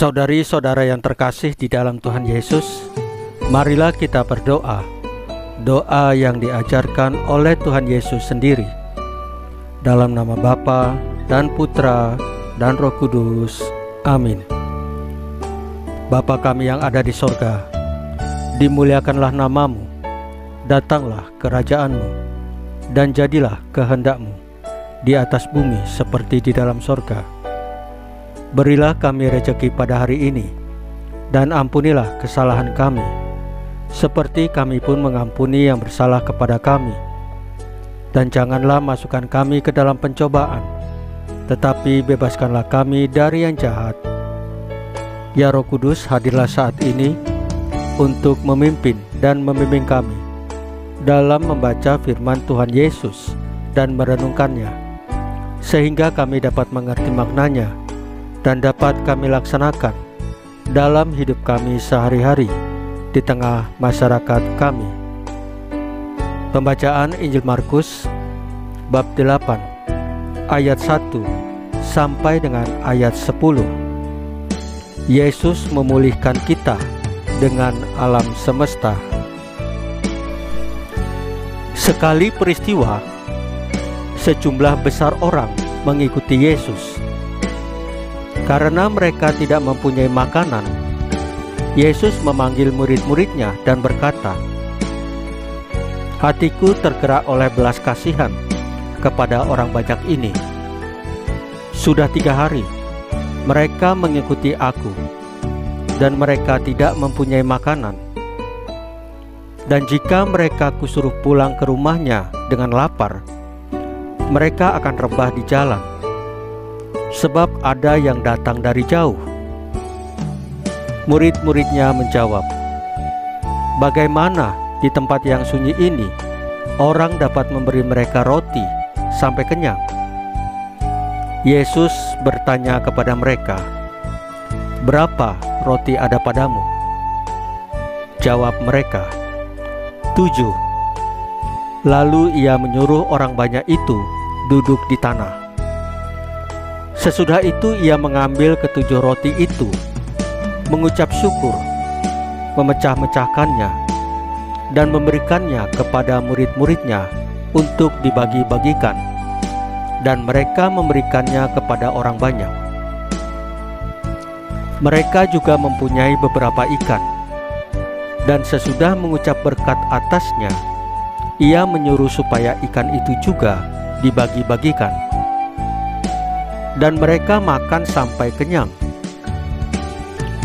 Saudari-saudara yang terkasih di dalam Tuhan Yesus, marilah kita berdoa, doa yang diajarkan oleh Tuhan Yesus sendiri. Dalam nama Bapa dan Putra dan Roh Kudus. Amin. Bapa kami yang ada di sorga, dimuliakanlah namamu, datanglah kerajaanmu, dan jadilah kehendakmu di atas bumi seperti di dalam sorga. Berilah kami rezeki pada hari ini, dan ampunilah kesalahan kami, seperti kami pun mengampuni yang bersalah kepada kami. Dan janganlah masukkan kami ke dalam pencobaan, tetapi bebaskanlah kami dari yang jahat. Ya Roh Kudus, hadirlah saat ini untuk memimpin dan membimbing kami dalam membaca firman Tuhan Yesus dan merenungkannya, sehingga kami dapat mengerti maknanya dan dapat kami laksanakan dalam hidup kami sehari-hari di tengah masyarakat kami. Pembacaan Injil Markus bab 8 ayat 1 sampai dengan ayat 10. Yesus memulihkan kita dengan alam semesta. Sekali peristiwa, sejumlah besar orang mengikuti Yesus. Karena mereka tidak mempunyai makanan, Yesus memanggil murid-muridnya dan berkata, "Hatiku tergerak oleh belas kasihan kepada orang banyak ini. Sudah 3 hari mereka mengikuti aku, dan mereka tidak mempunyai makanan. Dan jika mereka kusuruh pulang ke rumahnya dengan lapar, mereka akan rebah di jalan, sebab ada yang datang dari jauh." Murid-muridnya menjawab, "Bagaimana di tempat yang sunyi ini orang dapat memberi mereka roti sampai kenyang?" Yesus bertanya kepada mereka, "Berapa roti ada padamu?" Jawab mereka, 7. Lalu ia menyuruh orang banyak itu duduk di tanah. Sesudah itu ia mengambil ke-7 roti itu, mengucap syukur, memecah-mecahkannya, dan memberikannya kepada murid-muridnya untuk dibagi-bagikan, dan mereka memberikannya kepada orang banyak. Mereka juga mempunyai beberapa ikan, dan sesudah mengucap berkat atasnya, ia menyuruh supaya ikan itu juga dibagi-bagikan. Dan mereka makan sampai kenyang.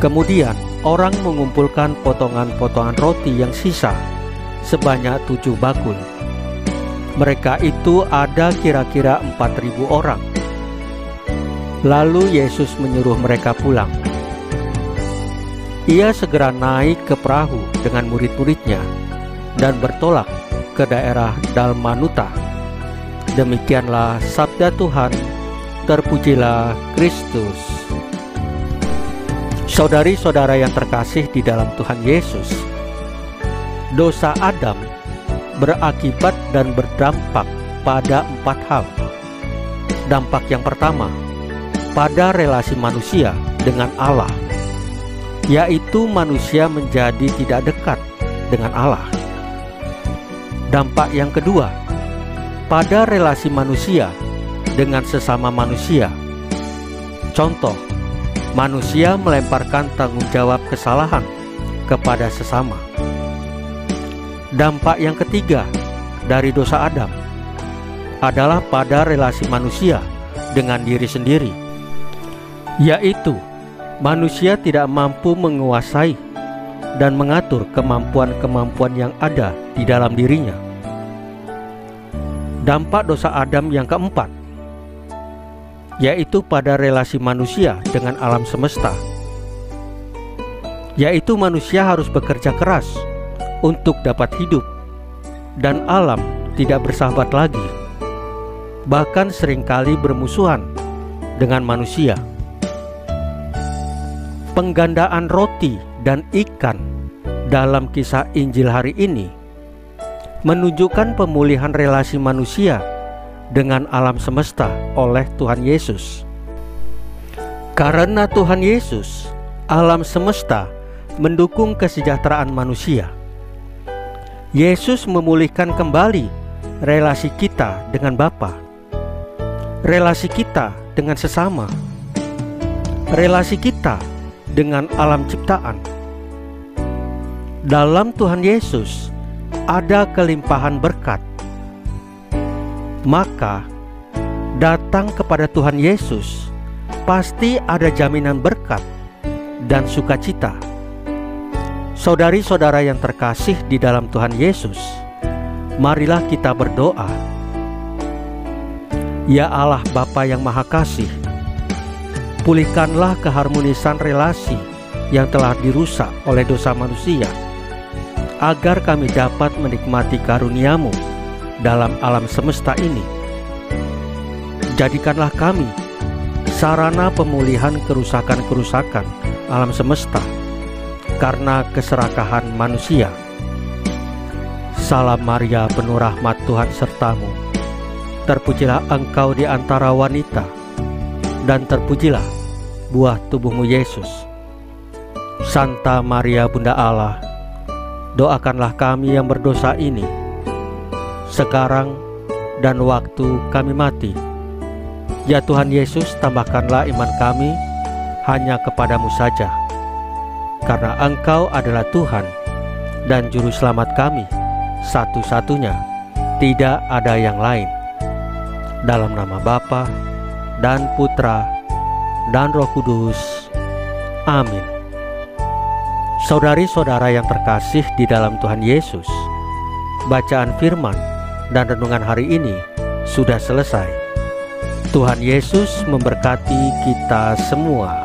Kemudian orang mengumpulkan potongan-potongan roti yang sisa sebanyak 7 bakul. Mereka itu ada kira-kira 4.000 orang. Lalu Yesus menyuruh mereka pulang. Ia segera naik ke perahu dengan murid-muridnya dan bertolak ke daerah Dalmanuta. Demikianlah sabda Tuhan. Terpujilah Kristus. Saudari-saudara yang terkasih di dalam Tuhan Yesus, dosa Adam berakibat dan berdampak pada 4 hal. Dampak yang pertama, pada relasi manusia dengan Allah, yaitu manusia menjadi tidak dekat dengan Allah. Dampak yang kedua, pada relasi manusia dengan sesama manusia. Contoh, manusia melemparkan tanggung jawab kesalahan kepada sesama. Dampak yang ketiga dari dosa Adam adalah pada relasi manusia dengan diri sendiri, yaitu manusia tidak mampu menguasai dan mengatur kemampuan-kemampuan yang ada di dalam dirinya. Dampak dosa Adam yang keempat, yaitu pada relasi manusia dengan alam semesta, yaitu manusia harus bekerja keras untuk dapat hidup, dan alam tidak bersahabat lagi, bahkan seringkali bermusuhan dengan manusia. Penggandaan roti dan ikan dalam kisah Injil hari ini menunjukkan pemulihan relasi manusia dengan alam semesta oleh Tuhan Yesus. Karena Tuhan Yesus Alam semesta mendukung kesejahteraan manusia. Yesus memulihkan kembali relasi kita dengan Bapa, relasi kita dengan sesama, relasi kita dengan alam ciptaan. Dalam Tuhan Yesus ada kelimpahan berkat. Maka datang kepada Tuhan Yesus pasti ada jaminan berkat dan sukacita. Saudari-saudara yang terkasih di dalam Tuhan Yesus, marilah kita berdoa. Ya Allah Bapa yang Maha Kasih, pulihkanlah keharmonisan relasi yang telah dirusak oleh dosa manusia, agar kami dapat menikmati karunia-Mu dalam alam semesta ini. Jadikanlah kami sarana pemulihan kerusakan-kerusakan alam semesta karena keserakahan manusia. Salam Maria, penuh rahmat, Tuhan sertamu. Terpujilah engkau di antara wanita, dan terpujilah buah tubuhmu Yesus. Santa Maria Bunda Allah, doakanlah kami yang berdosa ini, sekarang dan waktu kami mati. Ya Tuhan Yesus, tambahkanlah iman kami hanya kepadamu saja, karena Engkau adalah Tuhan dan Juru Selamat kami satu-satunya, tidak ada yang lain. Dalam nama Bapa dan Putra dan Roh Kudus. Amin. Saudari-saudara yang terkasih di dalam Tuhan Yesus, bacaan firman dan renungan hari ini sudah selesai. Tuhan Yesus memberkati kita semua.